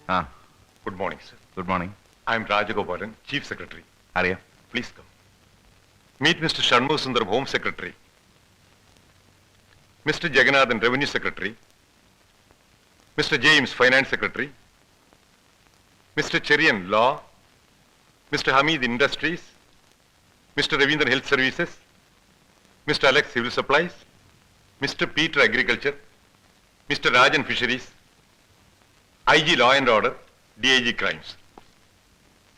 Good morning, sir. Good morning. I am Rajagopalan, Chief Secretary. Arya. Please come. Meet Mr. Shanmugha Sundaram, Home Secretary. Mr. Jagannathan, Revenue Secretary. Mr. James, Finance Secretary. Mr. Cherian, Law. Mr. Hamid, Industries. Mr. Ravindran, Health Services. Mr. Alex, Civil Supplies. Mr. Peter, Agriculture. Mr. Rajan, Fisheries. IG, Law and Order. DIG, Crimes.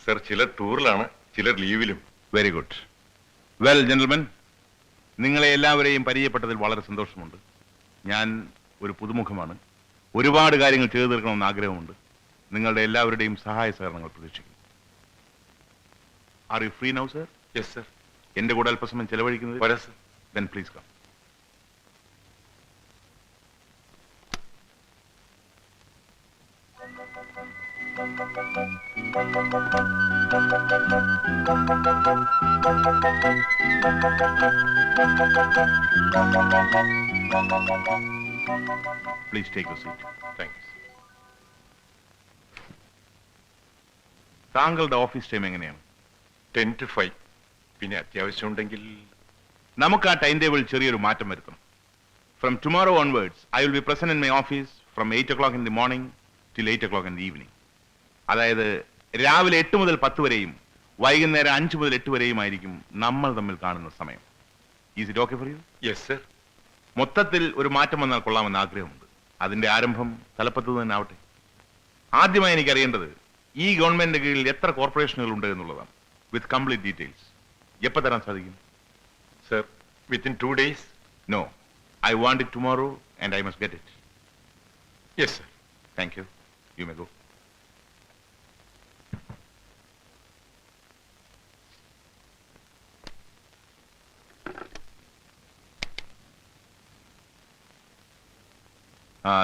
Sir, ചിലർ ടൂറിലാണ്, ചിലർ ലീവിലും. Very good. Well gentlemen, നിങ്ങളെ എല്ലാവരെയും പരിചയപ്പെട്ടതിൽ വളരെ സന്തോഷമുണ്ട്. ഞാൻ ഒരു പുതുമുഖമാണ്. ഒരുപാട് കാര്യങ്ങൾ ചെയ്തു തീർക്കണമെന്ന് ആഗ്രഹമുണ്ട്. നിങ്ങളുടെ എല്ലാവരുടെയും സഹായ സഹകരണങ്ങൾ പ്രതീക്ഷിക്കുന്നു. Are you free now sir? Yes sir. എന്റെ കൂടെ അല്പസമയം ചെലവഴിക്കുന്നത്? വരാം sir. Then please come. Please take a seat. Thank you. താങ്കളുടെ ഓഫീസ് ടൈം എങ്ങനെയാണ്? 10 to 5. പിന്നെ അത്യാവശ്യമുണ്ടെങ്കിൽ നമുക്ക് ആ ടൈം ടേബിൾ ചെറിയൊരു മാറ്റം വരുത്തണം. From tomorrow onwards I will be present in my office from 8 o'clock in the morning till 8 o'clock in the evening. അതായത് രാവിലെ 8 മുതൽ 10 വരെയും വൈകുന്നേരം 5 മുതൽ 8 വരെയുമായിരിക്കും നമ്മൾ തമ്മിൽ കാണുന്ന സമയം. Is it okay for you? Yes sir. മൊത്തത്തിൽ ഒരു മാറ്റം വന്നാൽ കൊള്ളാമെന്ന് ആഗ്രഹമുണ്ട്. അതിന്റെ ആരംഭം തലപ്പത്ത് തന്നെ ആവട്ടെ. ആദ്യമായി എനിക്ക് അറിയേണ്ടത് ഈ ഗവൺമെന്റിന്റെ കീഴിൽ എത്ര കോർപ്പറേഷനുകൾ ഉണ്ട് എന്നുള്ളതാണ്. With complete details. എപ്പോൾ തരാൻ സാധിക്കും? Sir, within 2 days. No, I want it tomorrow and I must get it. Yes sir. Thank you. You may go.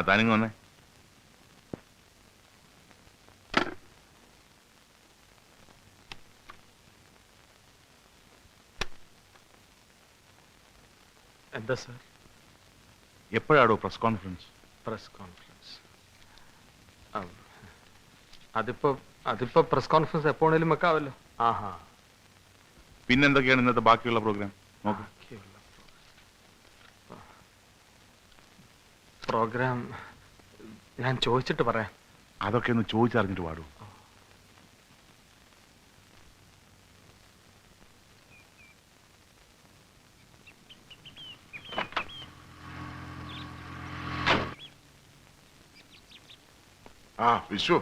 താനിങ് വന്നേ. എന്താ സാർ? എപ്പോഴാണോ പ്രസ് കോൺഫറൻസ്? പ്രസ് കോൺഫറൻസ് അതിപ്പോ പ്രസ് കോൺഫറൻസ് എപ്പോഴേലും വെക്കാവല്ലോ. ആഹാ. പിന്നെന്തൊക്കെയാണ് ഇന്നത്തെ ബാക്കിയുള്ള പ്രോഗ്രാം? നോക്കൂ. പ്രോഗ്രാം ഞാൻ ചോദിച്ചിട്ട് പറയാം. അതൊക്കെ ഒന്ന് ചോദിച്ചറിഞ്ഞിട്ട് പാടൂ. വിശ്വ,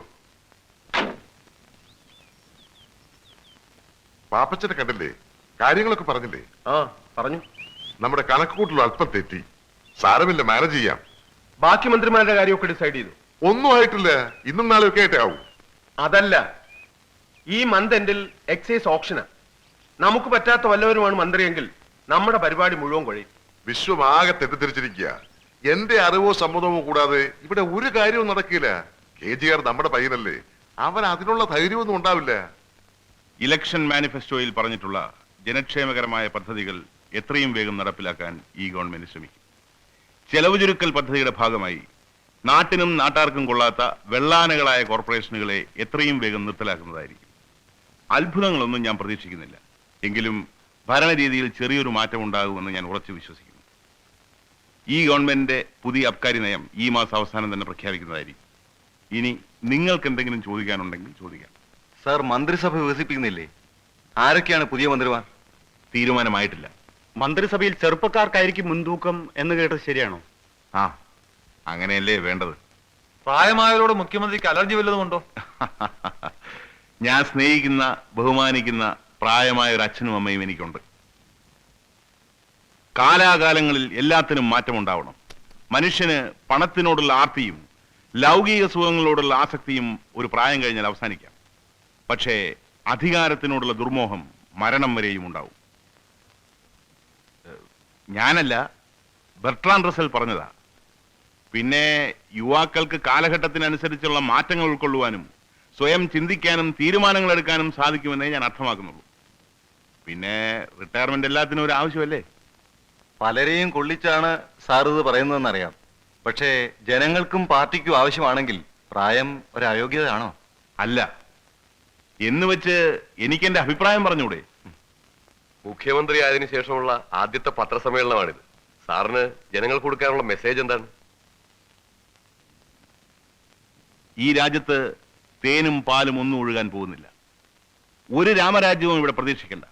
പാപ്പച്ചനെ കണ്ടില്ലേ? കാര്യങ്ങളൊക്കെ പറഞ്ഞില്ലേ? പറഞ്ഞു. നമ്മുടെ കണക്കുകൂട്ടൽ അല്പം തെറ്റി. സാരമില്ല, മാനേജ് ചെയ്യാം. ബാക്കി മന്ത്രിമാരുടെ കാര്യമൊക്കെ ഡിസൈഡ് ചെയ്തു? ഒന്നും ആയിട്ടില്ല. ഇന്നും നാളെയൊക്കെ ആയിട്ടേ ആവും. അതല്ല, ഈ മന്ത് എൻഡിൽ എക്സൈസ് ഓപ്ഷനാ. നമുക്ക് പറ്റാത്ത വല്ലവരുമാണ് മന്ത്രിയെങ്കിൽ നമ്മുടെ പരിപാടി മുഴുവൻ കഴിയും. വിശ്വം ആകെ തെറ്റിദ്ധരിച്ചിരിക്കുക. എന്റെ അറിവോ സമ്മതമോ കൂടാതെ ഇവിടെ ഒരു കാര്യവും നടക്കില്ല. KGR നമ്മുടെ പയ്യനല്ലേ, അവൻ അതിനുള്ള ധൈര്യമൊന്നും ഉണ്ടാവില്ല. ഇലക്ഷൻ മാനിഫെസ്റ്റോയിൽ പറഞ്ഞിട്ടുള്ള ജനക്ഷേമകരമായ പദ്ധതികൾ എത്രയും വേഗം നടപ്പിലാക്കാൻ ഈ ഗവൺമെന്റ് ശ്രമിക്കും. ചെലവ് ചുരുക്കൽ പദ്ധതിയുടെ ഭാഗമായി നാട്ടിനും നാട്ടാർക്കും കൊള്ളാത്ത വെള്ളാനകളായ കോർപ്പറേഷനുകളെ എത്രയും വേഗം നിർത്തലാക്കുന്നതായിരിക്കും. അത്ഭുതങ്ങളൊന്നും ഞാൻ പ്രതീക്ഷിക്കുന്നില്ല. എങ്കിലും ഭരണരീതിയിൽ ചെറിയൊരു മാറ്റം ഉണ്ടാകുമെന്ന് ഞാൻ ഉറച്ചു വിശ്വസിക്കുന്നു. ഈ ഗവൺമെന്റിന്റെ പുതിയ അബ്കാരി നയം ഈ മാസം അവസാനം തന്നെ പ്രഖ്യാപിക്കുന്നതായിരിക്കും. ഇനി നിങ്ങൾക്ക് എന്തെങ്കിലും ചോദിക്കാനുണ്ടെങ്കിൽ ചോദിക്കാം. സാർ, മന്ത്രിസഭ വികസിപ്പിക്കുന്നില്ലേ? ആരൊക്കെയാണ് പുതിയ മന്ത്രിമാർ? തീരുമാനമായിട്ടില്ല. മന്ത്രിസഭയിൽ ചെറുപ്പക്കാർക്കായിരിക്കും മുൻതൂക്കം എന്ന് കേട്ടത് ശരിയാണോ? അങ്ങനെയല്ലേ വേണ്ടത്. പ്രായമായവരോട് മുഖ്യമന്ത്രിക്ക് അലർജി വല്ലതുമുണ്ടോ? ഞാൻ സ്നേഹിക്കുന്ന ബഹുമാനിക്കുന്ന പ്രായമായ ഒരു അച്ഛനും അമ്മയും എനിക്കുണ്ട്. കാലാകാലങ്ങളിൽ എല്ലാത്തിനും മാറ്റമുണ്ടാവണം. മനുഷ്യന് പണത്തിനോടുള്ള ആർത്തിയും ലൗകിക സുഖങ്ങളോടുള്ള ആസക്തിയും ഒരു പ്രായം കഴിഞ്ഞാൽ അവസാനിക്കാം. പക്ഷേ അധികാരത്തിനോടുള്ള ദുർമോഹം മരണം വരെയും ഉണ്ടാവും. ഞാനല്ല, ബെർട്രാൻ റസൽ പറഞ്ഞതാ. പിന്നെ യുവാക്കൾക്ക് കാലഘട്ടത്തിനനുസരിച്ചുള്ള മാറ്റങ്ങൾ ഉൾക്കൊള്ളുവാനും സ്വയം ചിന്തിക്കാനും തീരുമാനങ്ങൾ എടുക്കാനും സാധിക്കുമെന്നേ ഞാൻ അർത്ഥമാക്കുന്നുള്ളൂ. പിന്നെ റിട്ടയർമെന്റ് എല്ലാത്തിനും ഒരു ആവശ്യമല്ലേ? പലരെയും കൊള്ളിച്ചാണ് സാർ ഇത് പറയുന്നതെന്നറിയാം. പക്ഷേ ജനങ്ങൾക്കും പാർട്ടിക്കും ആവശ്യമാണെങ്കിൽ പ്രായം ഒരു അയോഗ്യതയാണോ? അല്ല. എന്ന് വെച്ച് എനിക്ക് എന്റെ അഭിപ്രായം പറഞ്ഞൂടെ? മുഖ്യമന്ത്രി ആയതിനു ശേഷമുള്ള ആദ്യത്തെ പത്രസമ്മേളനമാണിത്. സാറിന് ജനങ്ങൾക്ക് കൊടുക്കാനുള്ള മെസ്സേജ് എന്താണ്? ഈ രാജ്യത്ത് തേനും പാലും ഒന്നും ഒഴുകാൻ പോകുന്നില്ല. ഒരു രാമരാജ്യവും ഇവിടെ പ്രതീക്ഷിക്കണ്ട.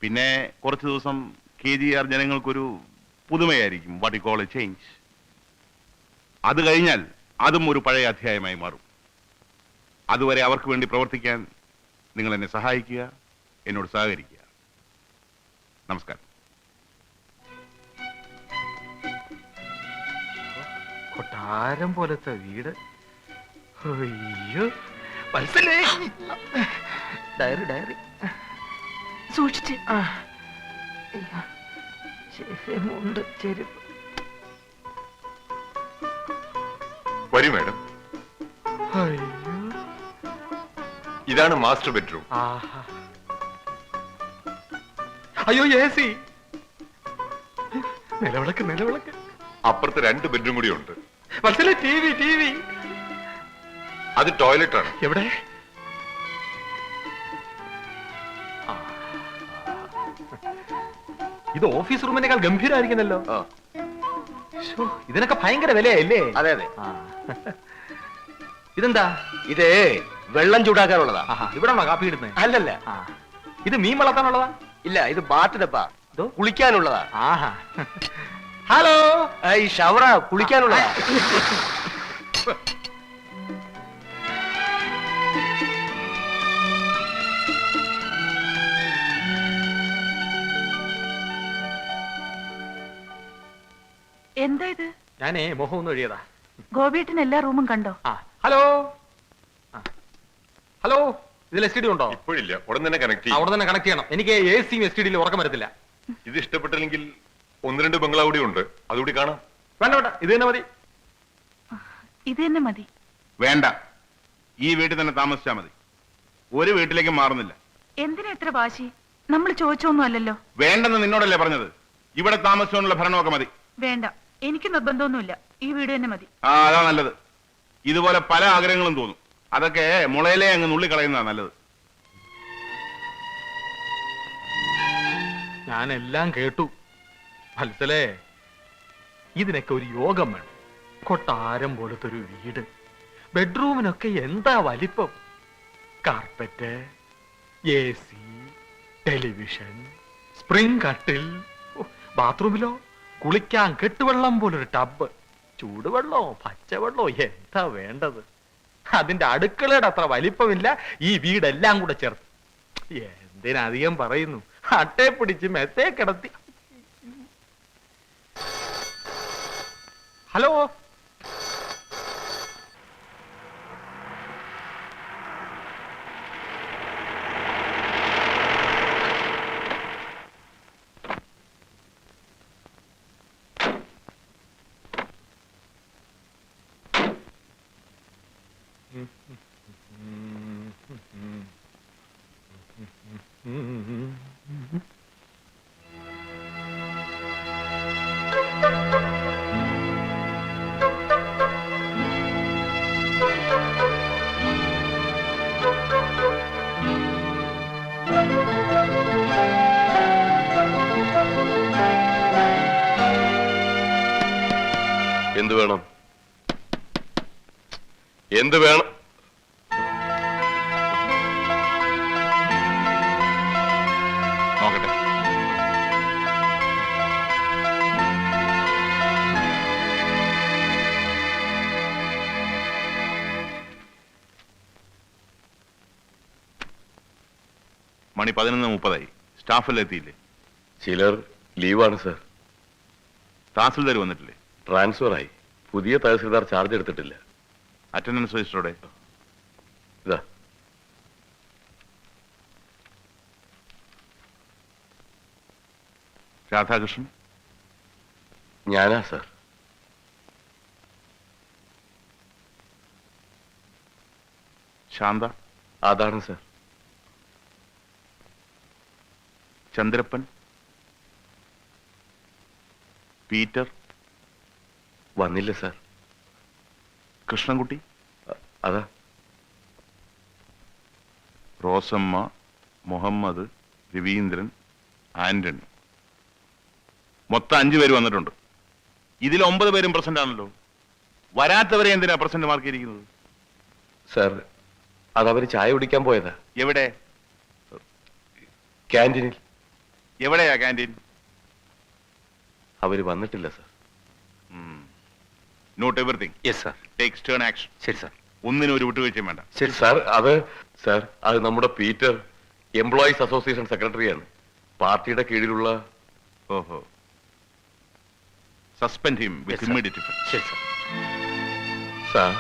പിന്നെ കുറച്ച് ദിവസം KGR ജനങ്ങൾക്കൊരു പുതുമയായിരിക്കും. What you call a change. അത് കഴിഞ്ഞാൽ അതും ഒരു പഴയ അധ്യായമായി മാറും. അതുവരെ അവർക്ക് വേണ്ടി പ്രവർത്തിക്കാൻ നിങ്ങൾ എന്നെ സഹായിക്കുക, എന്നോട് സഹകരിക്കുക. നമസ്കാരം. കൊട്ടാരം പോലത്തെ വീട്. അയ്യോ വത്സലേ, ഡയറി ഡയറി സൂക്ഷിച്ച്. മുണ്ട് ചെരുപ്പ്. വരൂ മാഡം. അയ്യോ ഇതാണ് മാസ്റ്റർ ബെഡ്റൂം. ആഹാ. അയ്യോ AC. നിലവിളക്ക് നിലവിളക്ക്. അപ്പുറത്ത് 2 ബെഡ്റൂം കൂടി ഉണ്ട്. വത്സല TV. അത് ടോയ്ലറ്റ് ആണ്. എവിടെ? ഇത് ഓഫീസ് റൂമിനേക്കാൾ ഗംഭീരമായിരിക്കുന്നല്ലോ. ശ്ശോ, ഇതിനൊക്കെ ഭയങ്കര വിലയല്ലേ? അതെ അതെ. ഇതെന്താ? ഇത് വെള്ളം ചൂടാക്കാനുള്ളതാ. ഇവിടെ കാപ്പി ഇടുന്നത്? അല്ലല്ല. ഇത് മീൻ വളർത്താനുള്ളതാ? ഇല്ല, ഇത് ബാത്ത് ഡപ്പാ. കുളിക്കാനുള്ളതാ. ആഹാ. ഹലോ, ഈ ഷവറ കുളിക്കാനുള്ളതാ. എന്താ ഇത്? ഞാനേ മുഖം ഒന്ന് എഴുതിയതാ. ഗോപിയേട്ടൻ എല്ലാ റൂമും കണ്ടോ? ഹലോ ഹലോ, ഇതിൽ STD ഉണ്ടോ? ഇപ്പോഴില്ല, ഉടൻ തന്നെ കണക്ട് ചെയ്യും. അവിടെ തന്നെ കണക്ട് ചെയ്യണം. എനിക്ക് AC-യും STD-യിൽ ഉറക്കം വരത്തില്ല. ഇത് ഇഷ്ടപ്പെട്ടില്ലെങ്കിൽ 1-2 ബംഗ്ലാവ് കൂടി ഉണ്ട്, അതുകൂടി കാണാം. വേണ്ട വേണ്ട, ഇത് തന്നെ മതി. ഇത് തന്നെ മതി. വേണ്ട, ഈ വീട്ടിൽ തന്നെ താമസിച്ചാൽ മതി. ഒരു വീട്ടിലേക്ക് മാറുന്നില്ല. എന്തിനാ എത്ര വാശി? നമ്മൾ ചോദിച്ചൊന്നും അല്ലല്ലോ. വേണ്ടെന്ന് നിന്നോടല്ലേ പറഞ്ഞത്? ഇവിടെ താമസിച്ചുകൊണ്ടുള്ള ഭരണമൊക്കെ മതി. വേണ്ട, എനിക്ക് നിർബന്ധമൊന്നുമില്ല. ഈ വീട് തന്നെ മതി. അതാ നല്ലത്. ഇതുപോലെ പല ആഗ്രഹങ്ങളും തോന്നും. അതൊക്കെ മുളയിലെ അങ്ങ് നുള്ളിക്കളയുന്നതാ നല്ലത്. ഞാനെല്ലാം കേട്ടു വത്സലേ. ഇതിനൊക്കെ ഒരു യോഗം വേണം. കൊട്ടാരം പോലത്തെ ഒരു വീട്, ബെഡ്റൂമിനൊക്കെ എന്താ വലിപ്പം. കാർപ്പറ്റ്, AC, ടെലിവിഷൻ, സ്പ്രിംഗ് കട്ടിൽ. ബാത്റൂമിലോ കുളിക്കാൻ കെട്ടുവെള്ളം പോലൊരു ടബ്. ചൂടുവെള്ളോ പച്ചവെള്ളോ എന്താ വേണ്ടത്? അതിന്റെ അടുക്കളയുടെ അത്ര വലിപ്പമില്ല ഈ വീടെല്ലാം കൂടെ ചേർത്ത്. എന്തിനധികം പറയുന്നു, അട്ടേ പിടിച്ച് മെത്തേ കിടത്തി. ഹലോ, എന്ത് വേണം? എന്ത് വേണം? നോക്കട്ടെ. മണി 11:30. സ്റ്റാഫെല്ലാം എത്തിയില്ലേ? ചിലർ ലീവാണ് സർ. തഹസിൽദാർ വന്നിട്ടില്ലേ? ട്രാൻസ്ഫർ ആയി. പുതിയ തഹസിൽദാർ ചാർജ് എടുത്തിട്ടില്ല. അറ്റൻഡൻസ് രജിസ്റ്ററോടെ ഇതാ. രാധാകൃഷ്ണൻ. ഞാനാ സർ. ശാന്ത. അതാണ് സർ. ചന്ദ്രപ്പൻ. പീറ്റർ. വന്നില്ല സർ. കൃഷ്ണൻകുട്ടി. അതാ റോസമ്മ, മുഹമ്മദ്, രവീന്ദ്രൻ, ആന്റണി. മൊത്തം 5 പേര് വന്നിട്ടുണ്ട്. ഇതിൽ 9 പേരും പ്രസന്റ് ആണല്ലോ. വരാത്തവരെ എന്തിനാ പ്രസന്റ് മാർക്ക് ചെയ്തിരിക്കുന്നത്? സാർ അതവര് ചായ കുടിക്കാൻ പോയതാ. എവിടെ ക്യാൻറ്റീനിൽ. എവിടെയാ ക്യാൻറ്റീൻ? അവര് വന്നിട്ടില്ല sir. Not everything. Yes sir. Take stern action. ശരി സാർ. ഒന്നിനും ഒരു വിട്ടുവീഴ്ചയും വേണ്ട. ശരി സാർ അത് നമ്മുടെ പീറ്റർ എംപ്ലോയീസ് അസോസിയേഷൻ സെക്രട്ടറിയാണ്. പാർട്ടിയുടെ കീഴിലുള്ള. ഓഹോ. Suspend him with Yes, sir. Immediate effect. ശരി സാർ. സാർ